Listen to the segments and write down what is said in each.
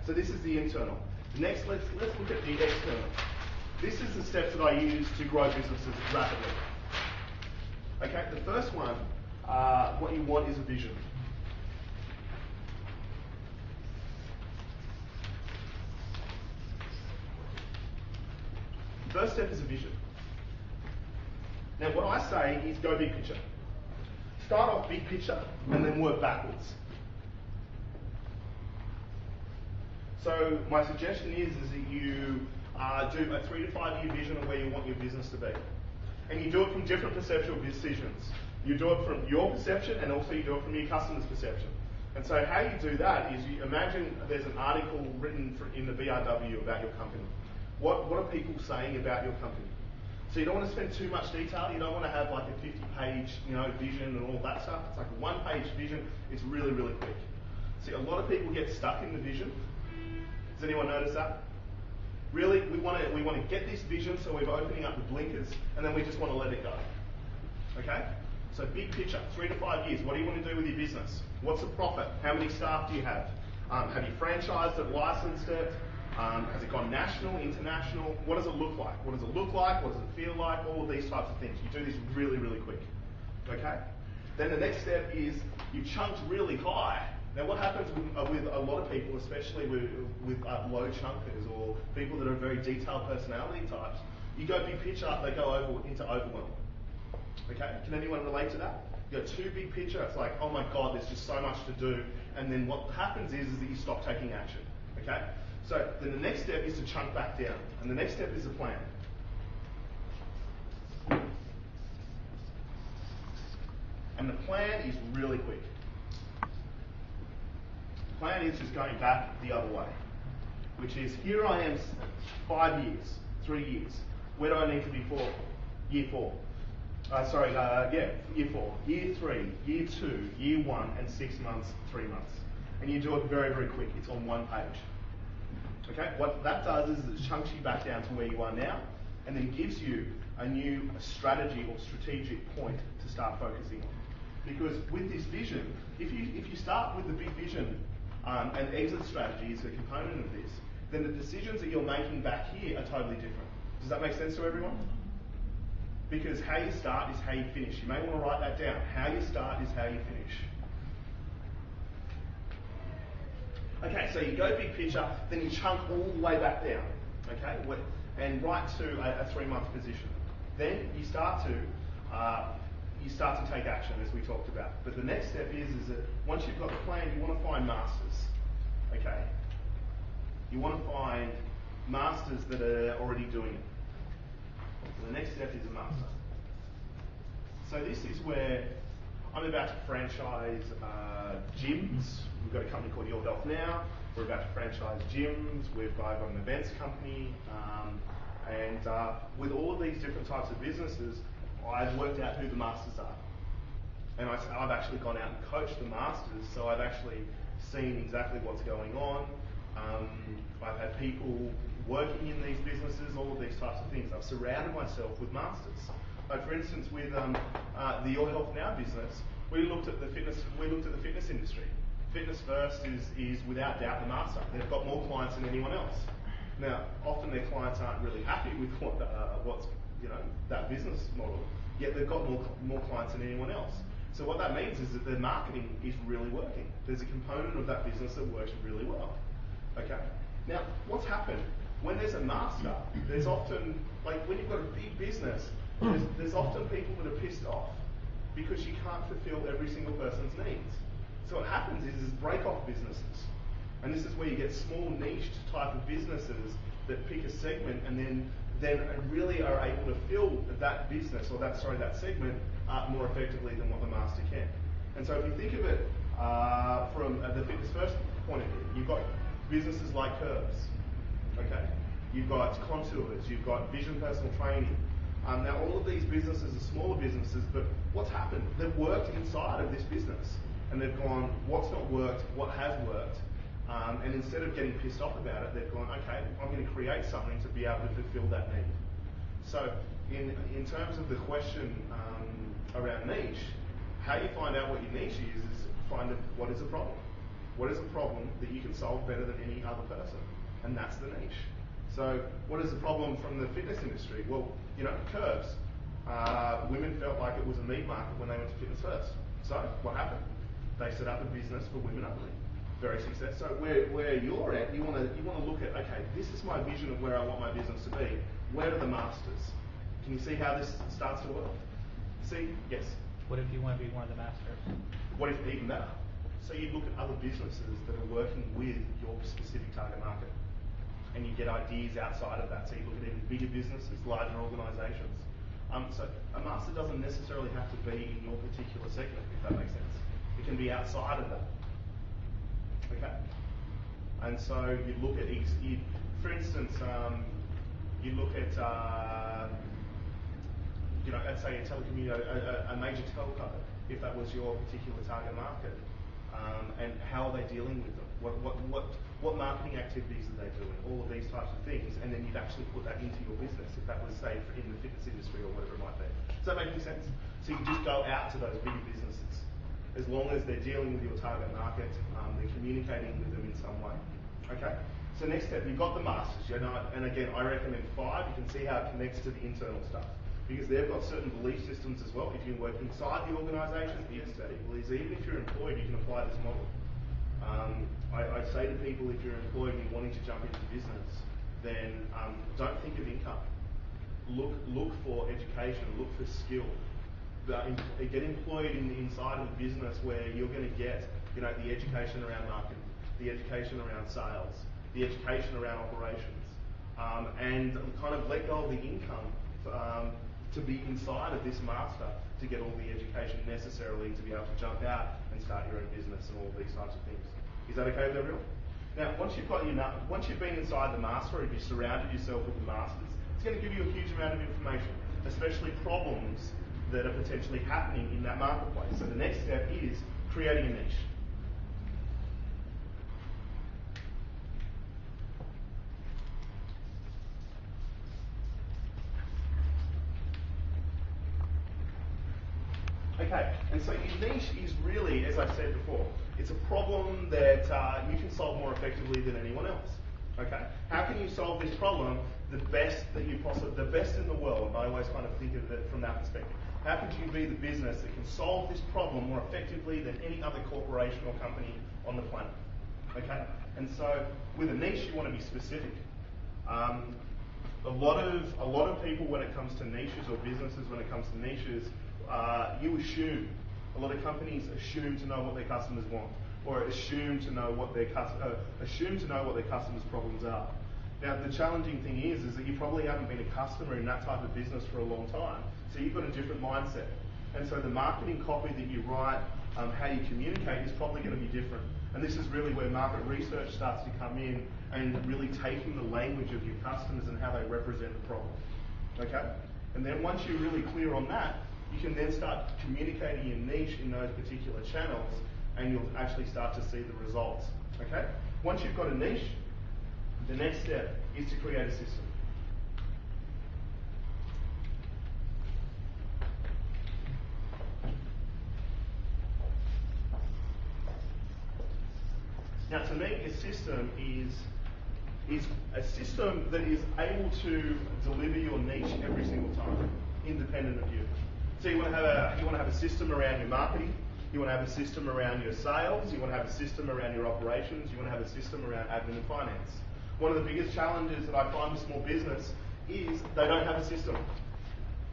So this is the internal. Next, let's look at the external. This is the steps that I use to grow businesses rapidly. Okay, the first one, what you want is a vision. First step is a vision. Now what I say is go big picture. Start off big picture and then work backwards. So my suggestion is that you do a 3 to 5 year vision of where you want your business to be. And you do it from different perceptual decisions. You do it from your perception and also you do it from your customer's perception. And so how you do that is you imagine there's an article written in the BRW about your company. What are people saying about your company? So you don't want to spend too much detail. You don't want to have like a 50-page, vision and all that stuff. It's like a 1-page vision. It's really, really quick. See, a lot of people get stuck in the vision. Does anyone notice that? Really, we want to get this vision, so we're opening up the blinkers, and then we just want to let it go. Okay? So big picture, 3 to 5 years. What do you want to do with your business? What's the profit? How many staff do you have? Have you franchised it, licensed it? Has it gone national, international? What does it look like? What does it look like? What does it feel like? All of these types of things. You do this really, really quick. Okay? Then the next step is you chunk really high. Now what happens with a lot of people, especially with low chunkers or people that are very detailed personality types, you go big picture, they go into overwhelm. Okay? Can anyone relate to that? You go too big picture, it's like, oh my God, there's just so much to do. And then what happens is that you stop taking action. Okay? So then the next step is to chunk back down. And the next step is a plan. And the plan is really quick. The plan is just going back the other way, which is here I am 5 years, 3 years. Where do I need to be for? Year 4. Year 4, year 3, year 2, year 1, and 6 months, 3 months. And you do it very, very quick. It's on 1 page. Okay? What that does is it chunks you back down to where you are now, and then gives you a new strategy or strategic point to start focusing on. Because with this vision, if you start with the big vision and exit strategy is a component of this, then the decisions that you're making back here are totally different. Does that make sense to everyone? Because how you start is how you finish. You may want to write that down. How you start is how you finish. Okay, so you go big picture, then you chunk all the way back down, okay, and right to a 3-month position. Then you start to take action, as we talked about. But the next step is that once you've got the plan, you want to find masters, okay? You want to find masters that are already doing it. So the next step is a master. So this is where I'm about to franchise gyms. We've got a company called Your Health Now. We're about to franchise gyms. I've got an events company. And with all of these different types of businesses, I've worked out who the masters are. And I've actually gone out and coached the masters, so I've actually seen exactly what's going on. I've had people working in these businesses, all of these types of things. I've surrounded myself with masters. Like for instance, with the Your Health Now business, we looked at the fitness industry. Fitness First is without doubt the master. They've got more clients than anyone else. Now, often their clients aren't really happy with what's that business model, yet they've got more clients than anyone else. So what that means is that their marketing is really working. There's a component of that business that works really well. Okay. Now, what's happened? When there's a master, there's often, like when you've got a big business, there's often people that are pissed off because you can't fulfill every single person's needs. So what happens is break off businesses. And this is where you get small niche type of businesses that pick a segment and then really are able to fill that business or that segment more effectively than what the master can. And so if you think of it from the Fitness First point of view, you've got businesses like Curves, okay? You've got Contours, you've got Vision Personal Training. Now all of these businesses are smaller businesses, but what's happened? They've worked inside of this business and they've gone, what's not worked, what has worked? And instead of getting pissed off about it, they've gone, okay, I'm going to create something to be able to fulfill that need. So in terms of the question around niche, how you find out what your niche is find what is the problem. What is a problem that you can solve better than any other person? And that's the niche. So what is the problem from the fitness industry? Well, curves. Women felt like it was a meat market when they went to Fitness First. So what happened? They set up a business for women only. Very successful. So where you're at, you want to look at, okay, this is my vision of where I want my business to be. Where are the masters? Can you see how this starts to work? See? Yes. What if you want to be one of the masters? What if even better? So you look at other businesses that are working with your specific target market, and you get ideas outside of that. So you look at even bigger businesses, larger organisations. So a master doesn't necessarily have to be in your particular segment, if that makes sense. It can be outside of that. Okay. And so you look at, for instance, you look at, let's say a major telco, if that was your particular target market, and how are they dealing with them? What marketing activities are they doing? All of these types of things, and then you'd actually put that into your business, if that was, say, in the fitness industry or whatever it might be. Does that make any sense? So you just go out to those bigger businesses. As long as they're dealing with your target market, they're communicating with them in some way. Okay? So next step, you've got the masters. And again, I recommend 5. You can see how it connects to the internal stuff. Because they've got certain belief systems as well. If you work inside the organisation, even if you're employed, you can apply this model. I say to people, if you're employed and you're wanting to jump into business, then don't think of income. Look for education, look for skill. Get employed inside of a business where you're going to get the education around marketing, the education around sales, the education around operations, and kind of let go of the income to be inside of this master to get all the education necessarily to be able to jump out and start your own business and all of these types of things. Is that okay with everyone? Now, once you've been inside the master, or if you've surrounded yourself with the masters, it's going to give you a huge amount of information, especially problems that are potentially happening in that marketplace. So the next step is creating a niche. Okay, and so your niche is really, as I said before, it's a problem that you can solve more effectively than anyone else. Okay, how can you solve this problem the best in the world? I always kind of think of it from that perspective. How could you be the business that can solve this problem more effectively than any other corporation or company on the planet? Okay, and so with a niche, you want to be specific. A lot of people, when it comes to niches, or businesses when it comes to niches, you assume. A lot of companies assume to know what their customers want, or assume to know what their customers' problems are. Now, the challenging thing is that you probably haven't been a customer in that type of business for a long time, so you've got a different mindset. And so the marketing copy that you write, how you communicate, is probably going to be different. And this is really where market research starts to come in, and really taking the language of your customers and how they represent the problem. Okay? And then once you're really clear on that, you can then start communicating your niche in those particular channels, and you'll actually start to see the results. Okay? Once you've got a niche, the next step is to create a system. Now, to me, a system is a system that is able to deliver your niche every single time, independent of you. So you want to have a system around your marketing. You want to have a system around your sales. You want to have a system around your operations. You want to have a system around admin and finance. One of the biggest challenges that I find with small business is they don't have a system.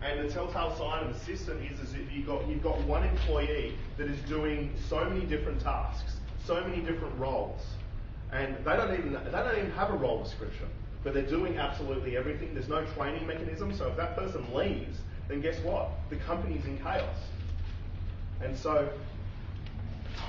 And the telltale sign of a system is if you've got one employee that is doing so many different tasks, so many different roles, and they don't even have a role description, but they're doing absolutely everything. There's no training mechanism, so if that person leaves, then guess what? The company's in chaos. And so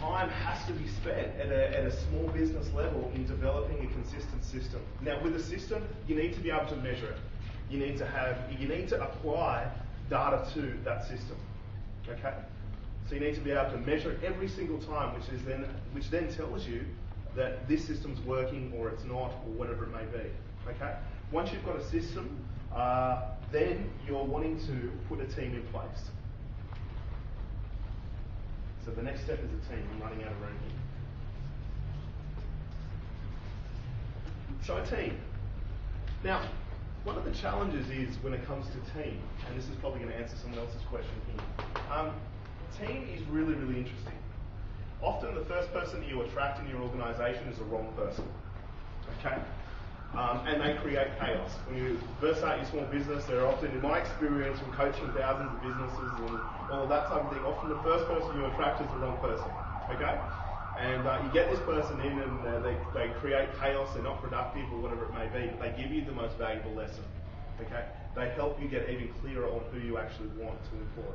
time has to be spent at a small business level in developing a consistent system. Now, with a system, you need to be able to measure it. You need to apply data to that system. Okay? So you need to be able to measure it every single time, which then tells you that this system's working or it's not, or whatever it may be. Okay? Once you've got a system, then you're wanting to put a team in place. So the next step is a team. I'm running out of room here. So a team. Now, one of the challenges is when it comes to team, and this is probably going to answer someone else's question here. Team is really, really interesting. Often the first person that you attract in your organisation is the wrong person. Okay? And they create chaos. When you first start your small business, they're often, in my experience from coaching thousands of businesses and all of that type of thing, often the first person you attract is the wrong person. Okay? And you get this person in and they create chaos, they're not productive or whatever it may be, but they give you the most valuable lesson. Okay? They help you get even clearer on who you actually want to employ.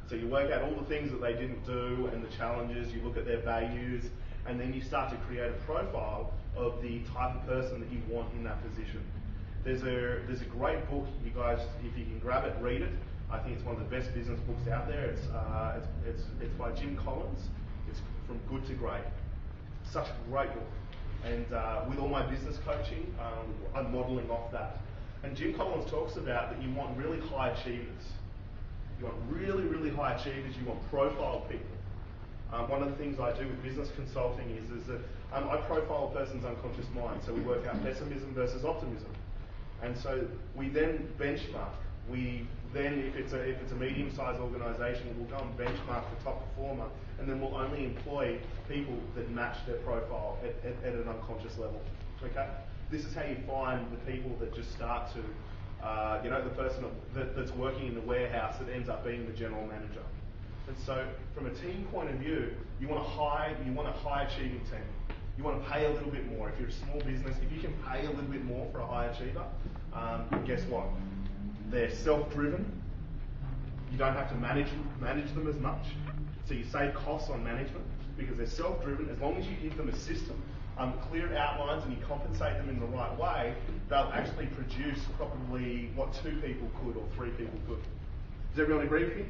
So you work out all the things that they didn't do and the challenges, you look at their values, and then you start to create a profile of the type of person that you want in that position. There's a great book, you guys, if you can grab it, read it. I think it's one of the best business books out there. It's by Jim Collins. It's From Good to Great. Such a great book. And with all my business coaching, I'm modelling off that. And Jim Collins talks about that you want really high achievers. You want really, really high achievers. You want profiled people. One of the things I do with business consulting is that I profile a person's unconscious mind. So we work out pessimism versus optimism. And so we then benchmark. If it's a medium-sized organisation, we'll go and benchmark the top performer, and then we'll only employ people that match their profile at an unconscious level. Okay? This is how you find the people that just start to, the person that's working in the warehouse that ends up being the general manager. And so, from a team point of view, you want a high achieving team. You want to pay a little bit more. If you're a small business, if you can pay a little bit more for a high achiever, guess what? They're self-driven. You don't have to manage them as much. So you save costs on management because they're self-driven. As long as you give them a system, clear outlines, and you compensate them in the right way, they'll actually produce probably what 2 people could or 3 people could. Does everyone agree with me?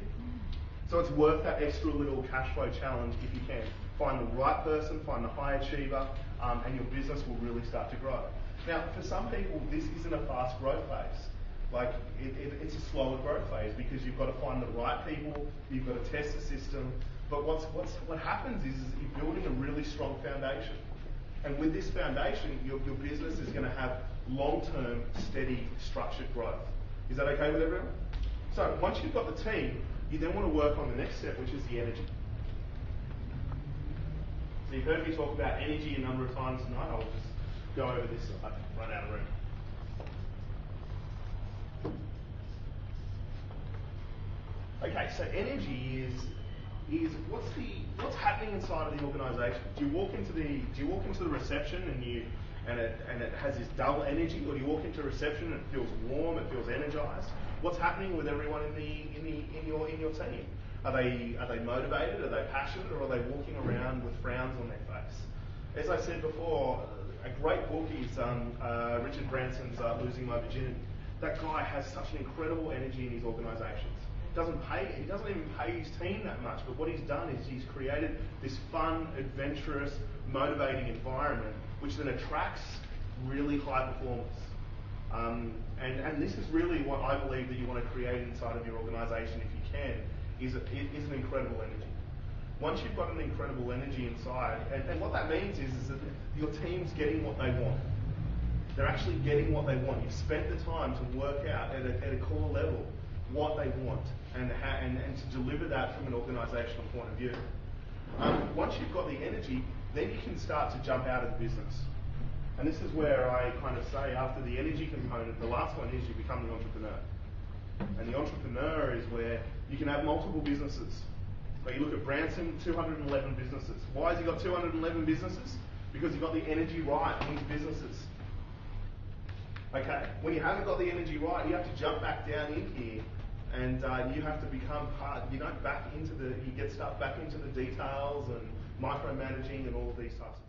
So it's worth that extra little cash flow challenge if you can. Find the right person, find the high achiever, and your business will really start to grow. Now, for some people, this isn't a fast growth phase. Like, it's a slower growth phase because you've got to find the right people, you've got to test the system. But what happens is you're building a really strong foundation. And with this foundation, your business is going to have long-term, steady, structured growth. Is that okay with everyone? So once you've got the team, you then want to work on the next step, which is the energy. So you've heard me talk about energy a number of times tonight. I'll just go over this so I run out of room. Okay, so energy is what's happening inside of the organisation. Do you walk into the reception and it has this dull energy, or do you walk into reception and it feels warm, it feels energised? What's happening with everyone in your team? Are they motivated? Are they passionate? Or are they walking around with frowns on their face? As I said before, a great book is Richard Branson's Losing My Virginity. That guy has such an incredible energy in his organisations. He doesn't even pay his team that much, but what he's done is he's created this fun, adventurous, motivating environment, which then attracts really high performers. And this is really what I believe that you want to create inside of your organisation, if you can, is an incredible energy. Once you've got an incredible energy inside, and what that means is that your team's getting what they want. They're actually getting what they want. You've spent the time to work out at a core level what they want and to deliver that from an organisational point of view. Once you've got the energy, then you can start to jump out of the business. And this is where I kind of say, after the energy component, the last one is you become the entrepreneur. And the entrepreneur is where you can have multiple businesses. So you look at Branson, 211 businesses. Why has he got 211 businesses? Because he got the energy right in his businesses. Okay? When you haven't got the energy right, you have to jump back down in here, and you have to become part. You get stuck back into the details and micromanaging and all of these types of things.